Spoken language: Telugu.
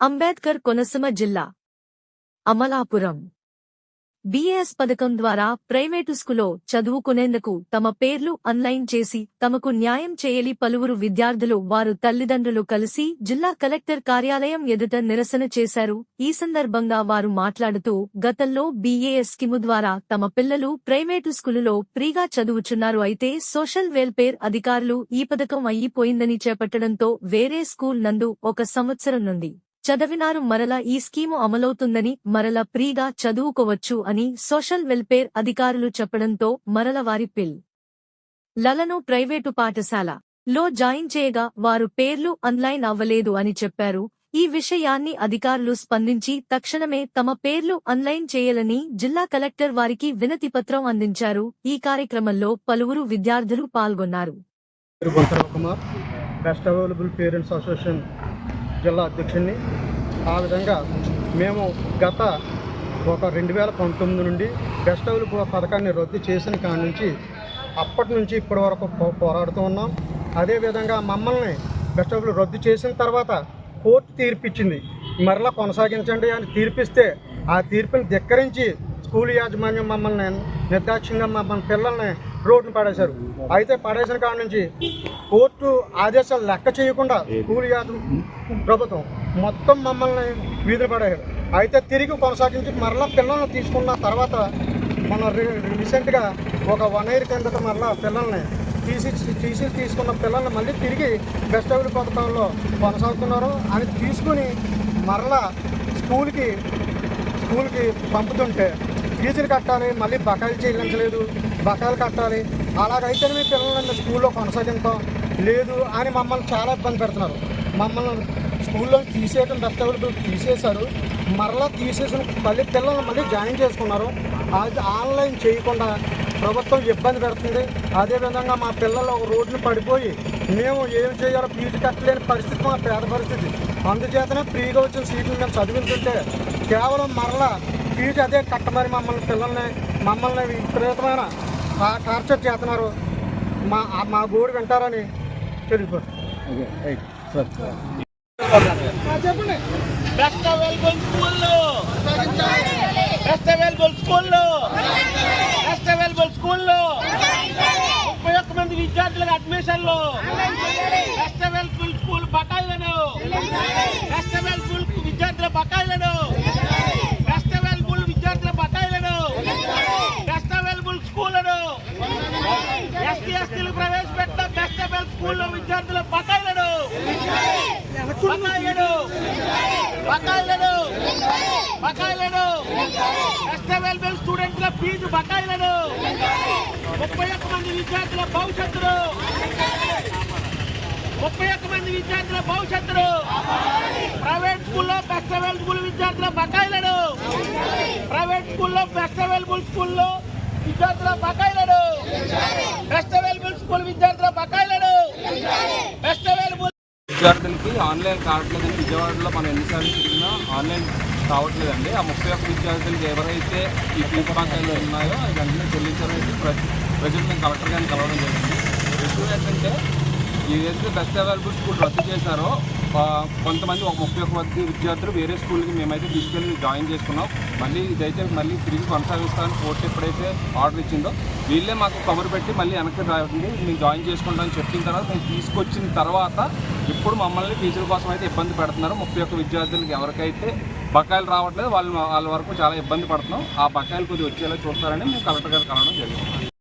అంబేద్కర్ కోనసీమ జిల్లా అమలాపురం బీఏఎస్ పథకం ద్వారా ప్రైవేటు స్కూల్లో చదువుకునేందుకు తమ పేర్లు ఆన్లైన్ చేసి తమకు న్యాయం చేయలి పలువురు విద్యార్థులు వారు తల్లిదండ్రులు కలిసి జిల్లా కలెక్టర్ కార్యాలయం ఎదుట నిరసన చేశారు. ఈ సందర్భంగా వారు మాట్లాడుతూ గతంలో బీఏఎస్ స్కీము ద్వారా తమ పిల్లలు ప్రైవేటు స్కూలులో ఫ్రీగా చదువుచున్నారు. అయితే సోషల్ వెల్ఫేర్ అధికారులు ఈ పథకం అయిపోయిందని చేపట్టడంతో వేరే స్కూల్ నందు 1 సంవత్సరం నుండి చదివినారు. మరల ఈ స్కీము అమలవుతుందని మరల ఫ్రీగా చదువుకోవచ్చు అని సోషల్ వెల్ఫేర్ అధికారులు చెప్పడంతో మరల వారి పిల్లలను ప్రైవేటు పాఠశాలలో జాయిన్ చేయగా వారు పేర్లు ఆన్లైన్ అవ్వలేదు అని చెప్పారు. ఈ విషయాన్ని అధికారులు స్పందించి తక్షణమే తమ పేర్లు ఆన్లైన్ చేయాలని జిల్లా కలెక్టర్ వారికి వినతిపత్రం అందించారు. ఈ కార్యక్రమంలో పలువురు విద్యార్థులు పాల్గొన్నారు. జిల్లా అధ్యక్షుడిని. ఆ విధంగా మేము గత 2019 నుండి బెస్ట్ అవైలబుల్ పథకాన్ని రద్దు చేసిన కాడి నుంచి అప్పటి నుంచి ఇప్పటి వరకు పోరాడుతూ ఉన్నాం. అదేవిధంగా మమ్మల్ని బెస్ట్ అవైలబుల్ రద్దు చేసిన తర్వాత కోర్టు తీర్పిచ్చింది, మరలా కొనసాగించండి అని తీర్పిస్తే ఆ తీర్పుని ధిక్కరించి స్కూల్ యాజమాన్యం మమ్మల్ని నిర్దాక్షిణ్యంగా మమ్మల్ని పిల్లల్ని రోడ్డును పడేశారు. అయితే పడేసిన కాడి నుంచి కోర్టు ఆదేశాలు లెక్క చేయకుండా స్కూల్ ప్రభుత్వం మొత్తం మమ్మల్ని వీధులు పడేశారు. అయితే తిరిగి కొనసాగించి మరలా పిల్లల్ని తీసుకున్న తర్వాత మన రీసెంట్గా ఒక 1 year కిందట మరలా పిల్లల్ని తీసుకున్న పిల్లల్ని మళ్ళీ తిరిగి బెస్ట్ అవైలబుల్ పథకంలో కొనసాగుతున్నారు అని తీసుకుని మరలా స్కూల్కి పంపుతుంటే ఫీజులు కట్టాలి, మళ్ళీ బకాయిలు చెల్లించలేదు, బకాయిలు కట్టాలి, అలాగైతే మీ పిల్లలని స్కూల్లో కొనసాగించాం లేదు అని మమ్మల్ని చాలా ఇబ్బంది పెడుతున్నారు. మమ్మల్ని స్కూల్లో తీసేయడం బెస్ట్ అవైలబుల్ తీసేశారు. మరలా తీసేసిన మళ్ళీ పిల్లల్ని మళ్ళీ జాయిన్ చేసుకున్నారు. అది ఆన్లైన్ చేయకుండా ప్రభుత్వం ఇబ్బంది పెడుతుంది. అదేవిధంగా మా పిల్లలు ఒక రోడ్డుని పడిపోయి మేము ఏం చేయాలో ఫీజు కట్టలేని పరిస్థితి, మా పేద పరిస్థితి. అందుచేతనే ఫ్రీగా వచ్చిన సీట్లు మేము చదివించుంటే కేవలం మరలా ఫీజు అదే కట్టమని మమ్మల్ని విపరీతమైన టార్చర్ చేస్తున్నారు. మా గోడు వింటారని తెలియదు. చెప్పండి. బెస్ట్ అవైలబుల్ స్కూల్లో 31 మంది విద్యార్థులకు అడ్మిషన్లు, బెస్ట్ అవైలబుల్ స్కూల్ బకాయిలను, బెస్ట్ అవైలబుల్ విద్యార్థుల బకాయిలను, బెస్ట్ అవైలబుల్ విద్యార్థుల బకాయిలను, బెస్ట్ అవైలబుల్ స్కూళ్లను, ఎస్టీ ఎస్టీలు ప్రవేశపెట్టిన బెస్ట్ అవైలబుల్ స్కూల్లో విద్యార్థుల బకాయిలను బెస్ట్ అవైలబుల్ స్టూడెంట్ల ఫీజు బకాయిలను, 31 మంది విద్యార్థుల భవిష్యత్తును, 31 మంది విద్యార్థుల భవిష్యత్తును, ప్రైవేట్ స్కూల్లో బెస్ట్ అవైలబుల్ విద్యార్థుల బకాయిలను, ప్రైవేట్ స్కూల్లో బెస్ట్ అవైలబుల్ స్కూల్లో విద్యార్థుల బకాయిలను, బెస్ట్ అవైలబుల్ స్కూల్ విద్యార్థుల బకాయిలను, బెస్ట్ అవైలబుల్ విద్యార్థులకి ఆన్లైన్ కావట్లేదని విజయవాడలో మనం ఎన్నిసార్లు తిరిగినా ఆన్లైన్ కావట్లేదండి. ఆ 31 విద్యార్థులకి ఎవరైతే ఈ ఫీజు బకాయిలు ఉన్నాయో అది వెంటనే చెల్లించాలని ప్రజలు మేము కలెక్టర్ గారిని కలవడం జరిగింది. విషయం ఏంటంటే ఏదైతే బెస్ట్ అవైలబుల్ స్కూల్ రద్దు చేశారో కొంతమంది ఒక 31 విద్యార్థులు వేరే స్కూల్కి మేమైతే తీసుకెళ్ళి జాయిన్ చేసుకున్నాం. మళ్ళీ ఇదైతే మళ్ళీ తిరిగి కొనసాగిస్తామని కోర్టు ఎప్పుడైతే ఆర్డర్ ఇచ్చిందో వీళ్ళే మాకు కబురు పెట్టి మళ్ళీ వెనక్కి రావండి మేము జాయిన్ చేసుకుంటామని చెప్పిన తర్వాత మేము తీసుకొచ్చిన తర్వాత ఇప్పుడు మమ్మల్ని ఫీజుల కోసం అయితే ఇబ్బంది పెడుతున్నారు. 31 విద్యార్థులకి ఎవరికైతే బకాయిలు రావట్లేదు వాళ్ళ వరకు చాలా ఇబ్బంది పడుతున్నాం. ఆ బకాయిలు కొద్దిగా వచ్చేలా చూస్తారని మేము కలెక్టర్ గారు కలవడం జరిగింది.